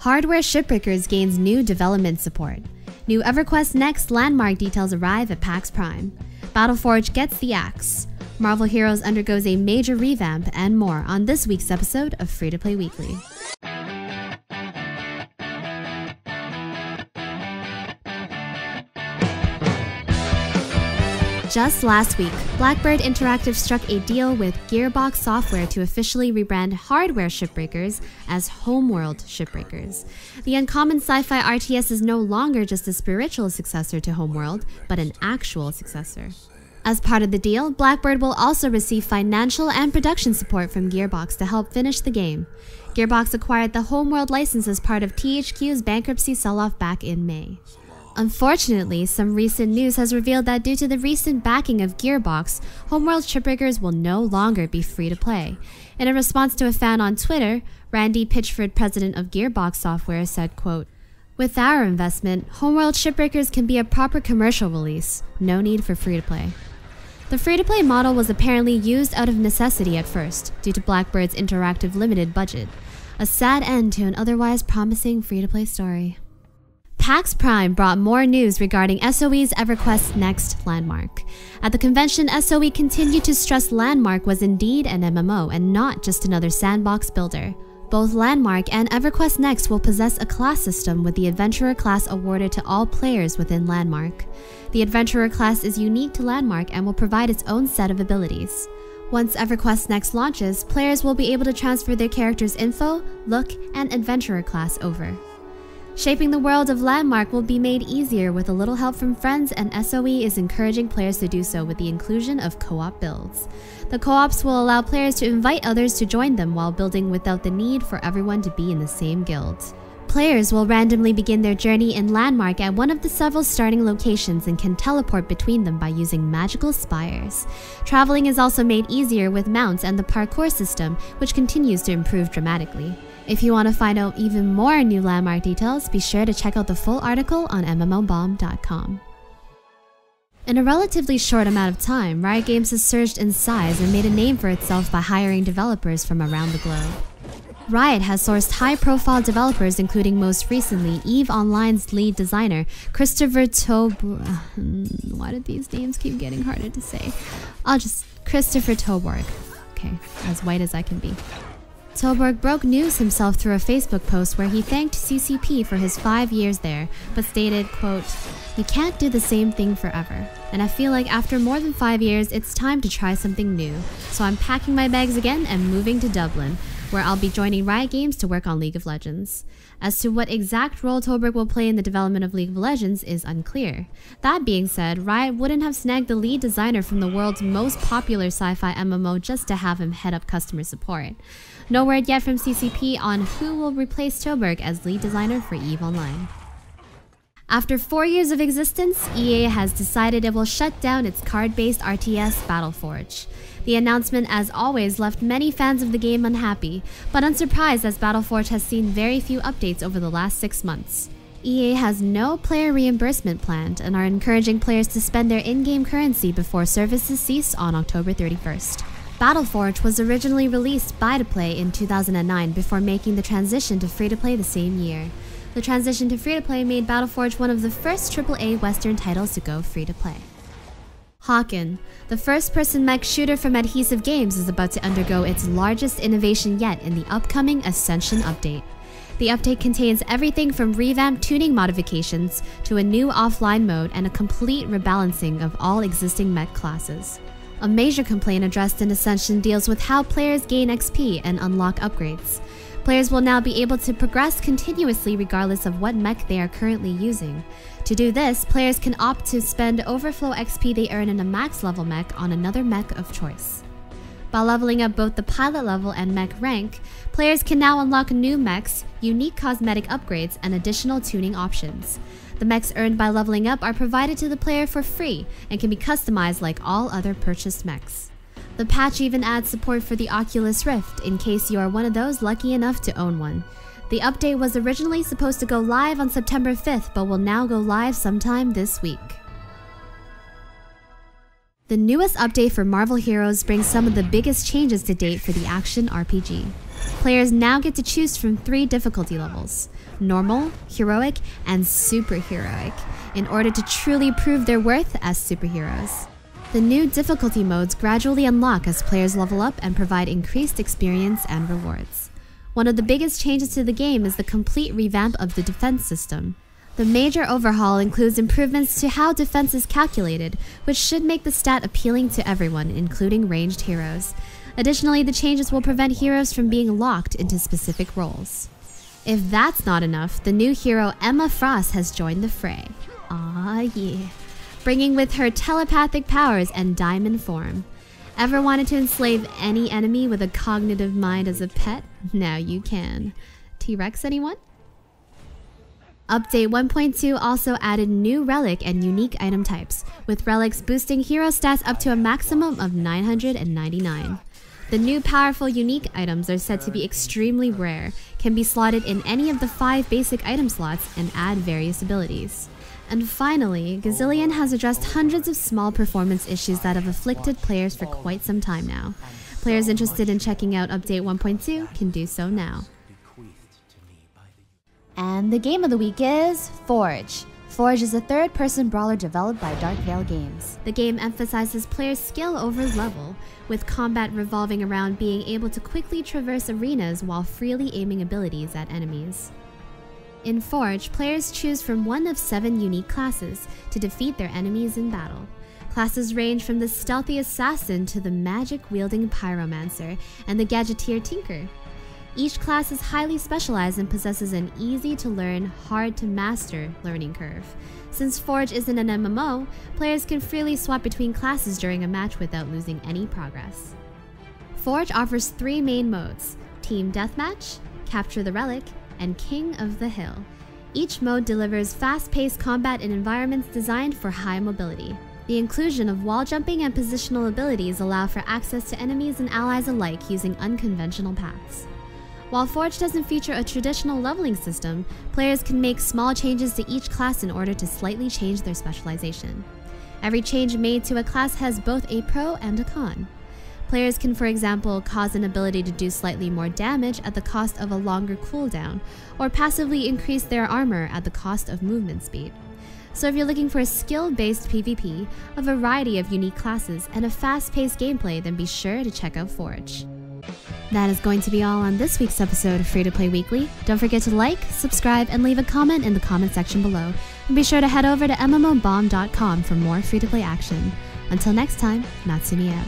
Hardware Shipbreakers gains new development support. New Everquest Next landmark details arrive at Pax Prime. Battleforge gets the axe. Marvel Heroes undergoes a major revamp, and more on this week's episode of Free-to-Play Weekly. Just last week, Blackbird Interactive struck a deal with Gearbox Software to officially rebrand Hardware Shipbreakers as Homeworld Shipbreakers. The uncommon sci-fi RTS is no longer just a spiritual successor to Homeworld, but an actual successor. As part of the deal, Blackbird will also receive financial and production support from Gearbox to help finish the game. Gearbox acquired the Homeworld license as part of THQ's bankruptcy sell-off back in May. Unfortunately, some recent news has revealed that due to the recent backing of Gearbox, Homeworld Shipbreakers will no longer be free to play. In a response to a fan on Twitter, Randy Pitchford, president of Gearbox Software, said, quote, "With our investment, Homeworld Shipbreakers can be a proper commercial release. No need for free to play." The free-to-play model was apparently used out of necessity at first, due to Blackbird's interactive limited budget. A sad end to an otherwise promising free-to-play story. Pax Prime brought more news regarding SOE's Everquest Next landmark. At the convention, SOE continued to stress Landmark was indeed an MMO and not just another sandbox builder. Both Landmark and Everquest Next will possess a class system with the Adventurer class awarded to all players within Landmark. The Adventurer class is unique to Landmark and will provide its own set of abilities. Once Everquest Next launches, players will be able to transfer their character's info, look, and Adventurer class over. Shaping the world of Landmark will be made easier with a little help from friends, and SOE is encouraging players to do so with the inclusion of co-op builds. The co-ops will allow players to invite others to join them while building without the need for everyone to be in the same guild. Players will randomly begin their journey in Landmark at one of the several starting locations and can teleport between them by using magical spires. Traveling is also made easier with mounts and the parkour system, which continues to improve dramatically. If you want to find out even more new Landmark details, be sure to check out the full article on MMOBomb.com. In a relatively short amount of time, Riot Games has surged in size and made a name for itself by hiring developers from around the globe. Riot has sourced high-profile developers, including most recently EVE Online's lead designer, Christopher Why did these names keep getting harder to say? Christopher Toborg. Okay, as white as I can be. Toborg broke news himself through a Facebook post where he thanked CCP for his 5 years there, but stated, quote, "You can't do the same thing forever, and I feel like after more than 5 years, it's time to try something new. So I'm packing my bags again and moving to Dublin, where I'll be joining Riot Games to work on League of Legends." As to what exact role Toborg will play in the development of League of Legends is unclear. That being said, Riot wouldn't have snagged the lead designer from the world's most popular sci-fi MMO just to have him head up customer support. No word yet from CCP on who will replace Toborg as lead designer for EVE Online. After 4 years of existence, EA has decided it will shut down its card-based RTS Battleforge. The announcement, as always, left many fans of the game unhappy, but unsurprised as Battleforge has seen very few updates over the last 6 months. EA has no player reimbursement planned and are encouraging players to spend their in-game currency before services cease on October 31st. Battleforge was originally released buy-to-play in 2009 before making the transition to free-to-play the same year. The transition to free-to-play made Battleforge one of the first AAA Western titles to go free-to-play. Hawken, the first-person mech shooter from Adhesive Games, is about to undergo its largest innovation yet in the upcoming Ascension update. The update contains everything from revamped tuning modifications to a new offline mode and a complete rebalancing of all existing mech classes. A major complaint addressed in Ascension deals with how players gain XP and unlock upgrades. Players will now be able to progress continuously regardless of what mech they are currently using. To do this, players can opt to spend overflow XP they earn in a max level mech on another mech of choice. By leveling up both the pilot level and mech rank, players can now unlock new mechs, unique cosmetic upgrades, and additional tuning options. The mechs earned by leveling up are provided to the player for free and can be customized like all other purchased mechs. The patch even adds support for the Oculus Rift in case you are one of those lucky enough to own one. The update was originally supposed to go live on September 5th, but will now go live sometime this week. The newest update for Marvel Heroes brings some of the biggest changes to date for the action RPG. Players now get to choose from 3 difficulty levels: normal, heroic, and superheroic, in order to truly prove their worth as superheroes. The new difficulty modes gradually unlock as players level up and provide increased experience and rewards. One of the biggest changes to the game is the complete revamp of the defense system. The major overhaul includes improvements to how defense is calculated, which should make the stat appealing to everyone, including ranged heroes. Additionally, the changes will prevent heroes from being locked into specific roles. If that's not enough, the new hero Emma Frost has joined the fray. Aw yeah. Bringing with her telepathic powers and diamond form. Ever wanted to enslave any enemy with a cognitive mind as a pet? Now you can. T-Rex anyone? Update 1.2 also added new relic and unique item types, with relics boosting hero stats up to a maximum of 999. The new powerful unique items are said to be extremely rare, can be slotted in any of the 5 basic item slots, and add various abilities. And finally, Gazillion has addressed hundreds of small performance issues that have afflicted players for quite some time now. Players interested in checking out Update 1.2 can do so now. And the game of the week is Forge. Forge is a third-person brawler developed by Dark Veil Games. The game emphasizes players' skill over level, with combat revolving around being able to quickly traverse arenas while freely aiming abilities at enemies. In Forge, players choose from one of 7 unique classes to defeat their enemies in battle. Classes range from the stealthy assassin to the magic-wielding pyromancer and the gadgeteer tinker. Each class is highly specialized and possesses an easy-to-learn, hard-to-master learning curve. Since Forge isn't an MMO, players can freely swap between classes during a match without losing any progress. Forge offers 3 main modes: Team Deathmatch, Capture the Relic, and King of the Hill. Each mode delivers fast-paced combat in environments designed for high mobility. The inclusion of wall jumping and positional abilities allow for access to enemies and allies alike using unconventional paths. While Forge doesn't feature a traditional leveling system, players can make small changes to each class in order to slightly change their specialization. Every change made to a class has both a pro and a con. Players can, for example, cause an ability to do slightly more damage at the cost of a longer cooldown, or passively increase their armor at the cost of movement speed. So if you're looking for a skill-based PvP, a variety of unique classes, and a fast-paced gameplay, then be sure to check out Forge. That is going to be all on this week's episode of Free to Play Weekly. Don't forget to like, subscribe, and leave a comment in the comment section below. And be sure to head over to MMOBomb.com for more free to play action. Until next time, Natsumii out.